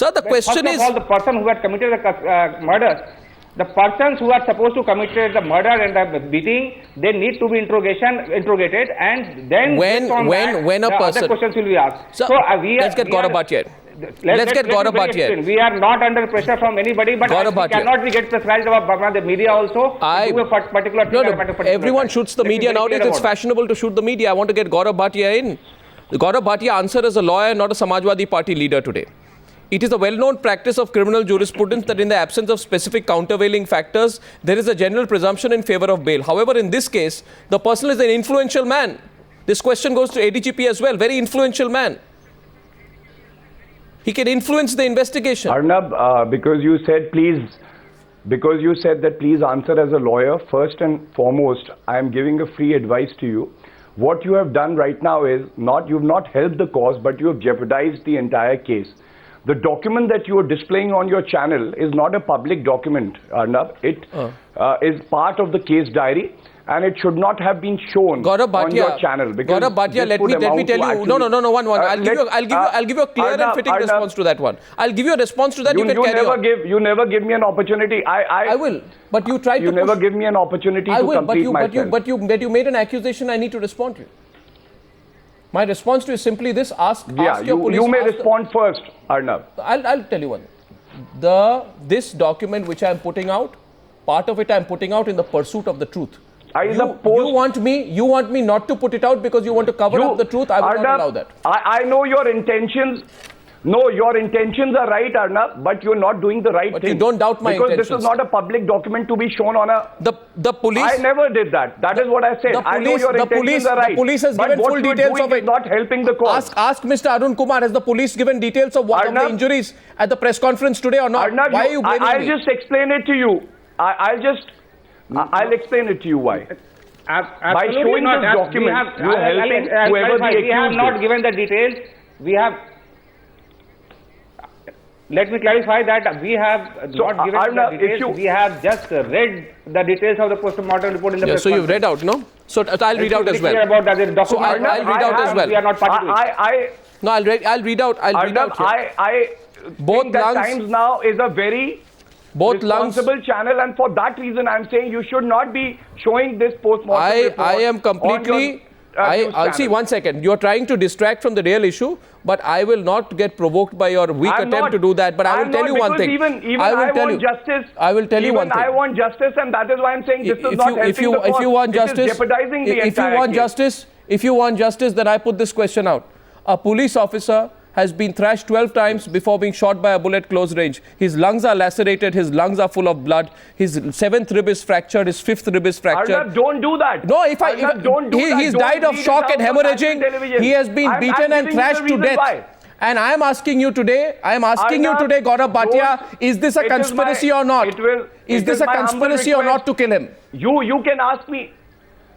Sir, the question is... First of all, the person who had committed the murder, the persons who are supposed to commit the murder and the beating, they need to be interrogated, and then when a person... other questions will be asked. Sir, let's get Gaurav Bhatia. Let's get Gaurav Bhatia. We are not under pressure from anybody, but we cannot be get pressurized about the media also. Everyone shoots the media nowadays. It's fashionable to shoot the media. I want to get Gaurav Bhatia in. Gaurav Bhatia answered as a lawyer, not a Samajwadi Party leader today. It is a well-known practice of criminal jurisprudence that in the absence of specific countervailing factors, there is a general presumption in favor of bail. However, in this case, the person is an influential man. This question goes to ADGP as well. Very influential man. He can influence the investigation. Arnab, because you said that please answer as a lawyer, first and foremost, I am giving a free advice to you. What you have done right now is you've not helped the cause, but you have jeopardized the entire case. The document that you are displaying on your channel is not a public document, Arnab. It is part of the case diary, and it should not have been shown on your channel. Gaurav Bhatia, let me tell you. No, one. I'll give you a clear and fitting response to that one. I'll give you a response to that. You never give me an opportunity. I will, but you tried to. You never give me an opportunity to complete myself. But you made an accusation. I need to respond to you. My response to you is simply this: ask your police. You may respond first, Arnab. I'll tell you one. This document which I am putting out, part of it I am putting out in the pursuit of the truth. You want me not to put it out because you want to cover up the truth. I will not allow that. I know your intentions. No, your intentions are right, Arnab, but you're not doing the right thing. But you don't doubt my intentions. Because this is not a public document to be shown on a... The police... I never did that. That is what I said. I know your intentions are right. The police has given full details of it. Not helping the cause. Ask Mr. Arun Kumar, has the police given details of what of the injuries at the press conference today or not? Arnab, why are you blaming me? I'll just explain it to you. I'll explain it to you why. By showing this document, you are helping whoever the accused is. We have not given the details. Let me clarify that we have not given the details. We have just read the details of the post-mortem report in the press so you've read out, no? So I'll read out as well. About that document. So I'll read out as well. We are not party to it. No, I'll read out. I'll read out here. I think that Times Now is a very responsible channel, and for that reason I'm saying you should not be showing this post-mortem report. I am completely... see, 1 second. You are trying to distract from the real issue, but I will not get provoked by your weak attempt to do that. But I will tell you one thing. Even I want justice. I will tell you one thing. I want justice, and that is why I'm saying this is not helping the cause. If you want justice, it is jeopardizing the entire case. If you want justice, then I put this question out. A police officer has been thrashed 12 times before being shot by a bullet close range. His lungs are lacerated, his lungs are full of blood, his 7th rib is fractured, his 5th rib is fractured. Arnab, don't do that. No, he's died of shock and hemorrhaging. He has been beaten and thrashed to death. And I am asking you today, Gaurav Bhatia, is this a conspiracy or not? Is this a conspiracy or not to kill him? You can ask me.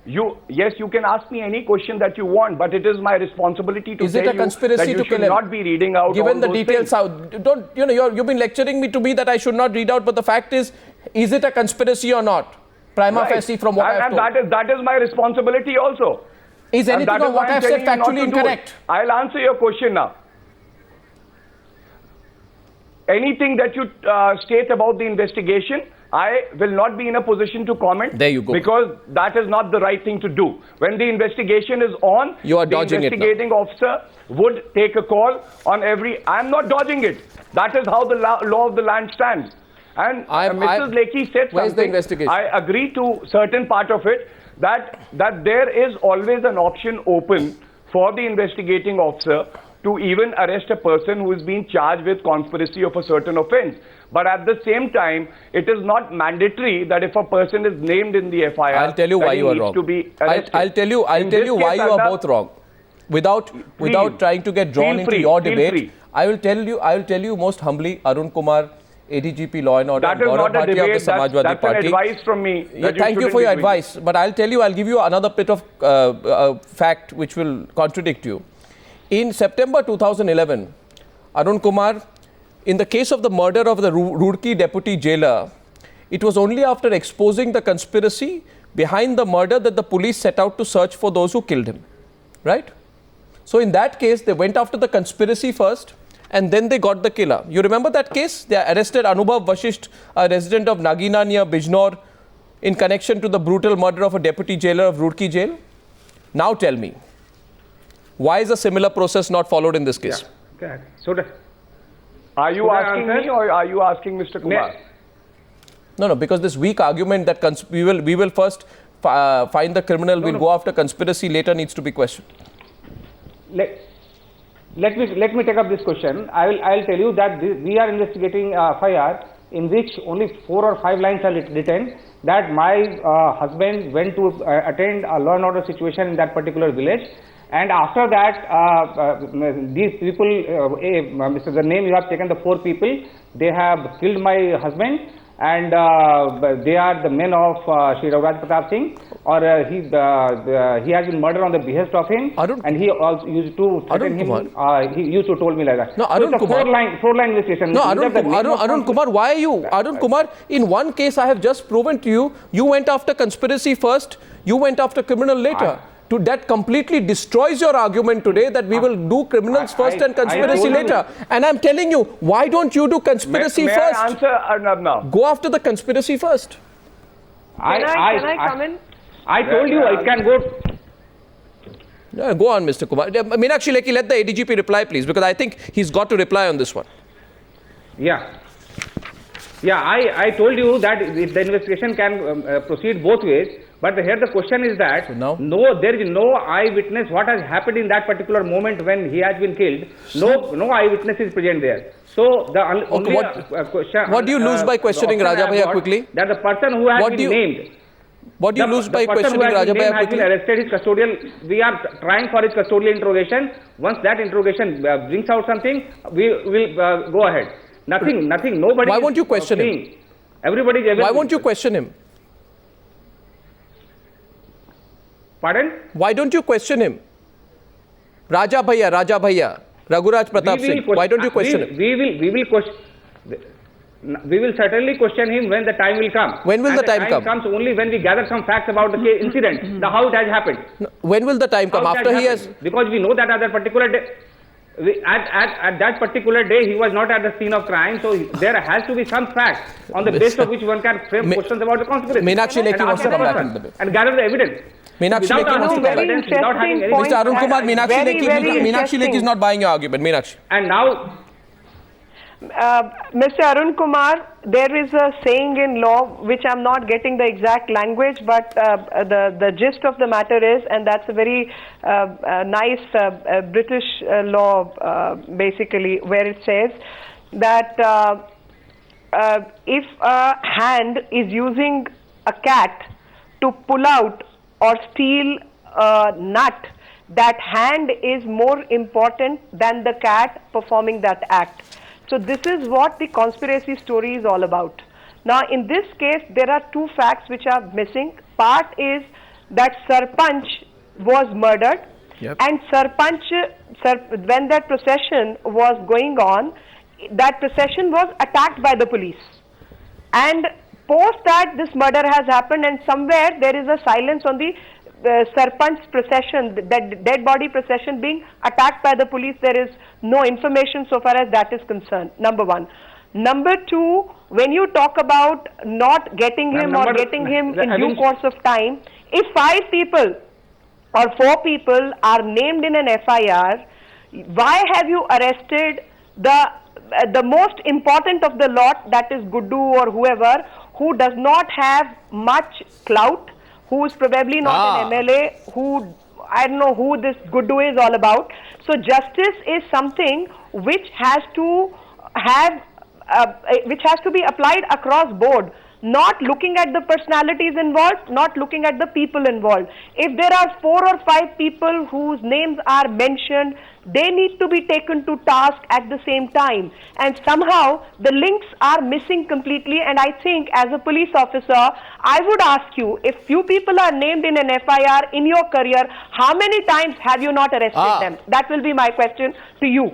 Yes, you can ask me any question that you want, but it is my responsibility to tell you that you should not be reading out given the details out. You've been lecturing me that I should not read out, but the fact is it a conspiracy or not? Prima facie from what I have told. And that is my responsibility also. Is anything of what I have said factually incorrect? I'll answer your question now. Anything that you state about the investigation, I will not be in a position to comment. There you go. Because that is not the right thing to do. When the investigation is on, you are dodging the investigating officer would take a call on every... I am not dodging it. That is how the law of the land stands. And Mrs. Lekhi said where's the investigation? I agree to certain part of it, that there is always an option open for the investigating officer to even arrest a person who is being charged with conspiracy of a certain offense. But at the same time, it is not mandatory that if a person is named in the FIR, I'll tell you why you are wrong. I'll tell you why you are both wrong. Without trying to get drawn into your debate, I will tell you most humbly, Arun Kumar, ADGP Law and Order, Gaurav Bhatia of the Samajwadi Party. That's an advice from me. Thank you for your advice. But I'll give you another bit of fact which will contradict you. In September 2011, Arun Kumar, in the case of the murder of the Roorkee deputy jailer, it was only after exposing the conspiracy behind the murder that the police set out to search for those who killed him. Right? So in that case, they went after the conspiracy first, and then they got the killer. You remember that case? They arrested Anubhav Vashisht, a resident of Nagina near Bijnor, in connection to the brutal murder of a deputy jailer of Roorkee jail. Now tell me, why is a similar process not followed in this case? Yeah. So are you asking me or are you asking Mr. Kumar? No, because this weak argument that we will first find the criminal, we'll go after conspiracy later needs to be questioned. Let me take up this question. I'll tell you that we are investigating FIR in which only 4 or 5 lines are written that my husband went to attend a law and order situation in that particular village, and after that these people, the name you have taken, the 4 people, they have killed my husband, and they are the men of Shri Raghuraj Pratap Singh, or he has been murdered on the behest of him, and he also used to threaten him. He used to told me like that. No, Arun so Kumar. Four line investigation. No, Arun Kumar, why are you? Arun Kumar, in one case I have just proven to you, you went after conspiracy first, you went after criminal later. That completely destroys your argument today that we will do criminals first and conspiracy later. And I'm telling you, why don't you do conspiracy first? I answer Arnab now? Go after the conspiracy first. Can I come in? I told you it can go. Yeah, go on, Mr. Kumar. Meenakshi Lekhi, let the ADGP reply, please, because I think he's got to reply on this one. Yeah. Yeah, I told you that the investigation can proceed both ways. But here the question is that there is no eyewitness what has happened in that particular moment when he has been killed. No eyewitness is present there. So the only question. What do you lose by questioning Raja Bhaiya quickly? That the person who has been named. What do you lose by questioning Raja Bhaiya quickly? Has been arrested, his custodial. We are trying for his custodial interrogation. Once that interrogation brings out something, we will go ahead. Nothing. Nobody. Why won't you question him? Everybody is. Why won't you question him? Pardon? Why don't you question him? Raja Bhaiya, Raghuraj Pratap Singh. Why don't you question him? We will certainly question him when the time will come. When will the time come? The time comes only when we gather some facts about the incident, how it has happened. When will the time come? After he has... Because we know that at that particular day, at that particular day, he was not at the scene of crime, so there has to be some facts on the basis of which one can frame questions about the conspiracy. Meenakshi Lekhi wants to come back in the debate. And gather the evidence. Meenakshi Lekhi wants to come back. Without having any... Mr. Arun Kumar, Meenakshi Lekhi is not buying your argument. Meenakshi. And now... Mr. Arun Kumar, there is a saying in law which I'm not getting the exact language, but the gist of the matter is, and that's a very nice British law basically, where it says that if a hand is using a cat to pull out or steal a nut, that hand is more important than the cat performing that act. So this is what the conspiracy story is all about. Now in this case, there are 2 facts which are missing. Part is that Sarpanch was murdered, and Sarpanch, when that procession was going on, that procession was attacked by the police. And post that, this murder has happened, and somewhere there is a silence on the Sarpanch procession, that dead body procession being attacked by the police. There is no information so far as that is concerned, number 1. Number 2, when you talk about not getting him or getting him in due course of time, if 5 people or 4 people are named in an FIR, why have you arrested the most important of the lot, that is Guddu or whoever, who does not have much clout, who is probably not an MLA, who, I don't know who this Guddu is all about. So justice is something which has to have, which has to be applied across board, not looking at the personalities involved, not looking at the people involved. If there are 4 or 5 people whose names are mentioned, they need to be taken to task at the same time. And somehow the links are missing completely. And I think as a police officer, I would ask you, if few people are named in an FIR in your career, how many times have you not arrested them? That will be my question to you.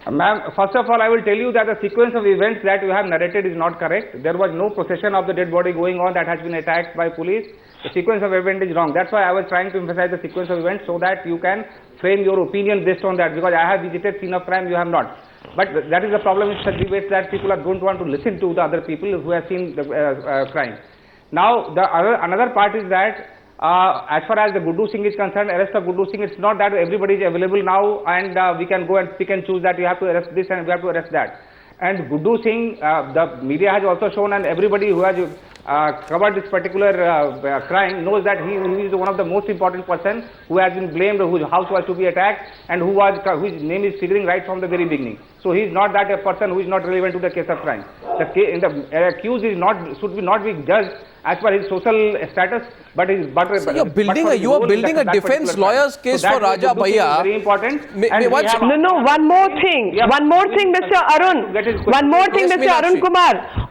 Ma'am, first of all, I will tell you that the sequence of events that you have narrated is not correct. There was no procession of the dead body going on that has been attacked by police. The sequence of event is wrong. That's why I was trying to emphasize the sequence of events so that you can frame your opinion based on that, because I have visited scene of crime, you have not. But that is the problem in such debates, that people don't want to listen to the other people who have seen the crime. Now, another part is that as far as the Guddu Singh is concerned, arrest of Guddu Singh, it's not that everybody is available now and we can go and pick and choose that you have to arrest this and we have to arrest that. And Guddu Singh, the media has also shown, and everybody who has covered this particular crime knows that he is one of the most important person who has been blamed, whose house was to be attacked, and whose name is figuring right from the very beginning. So he is not that a person who is not relevant to the case of crime. The accused is should not be judged as per his social status, but his so you are building a defense lawyer's case for Raja Bhaiya. Very important. No, one more thing. One more thing, Mr. Arun. One more thing, Mr. Arun Kumar.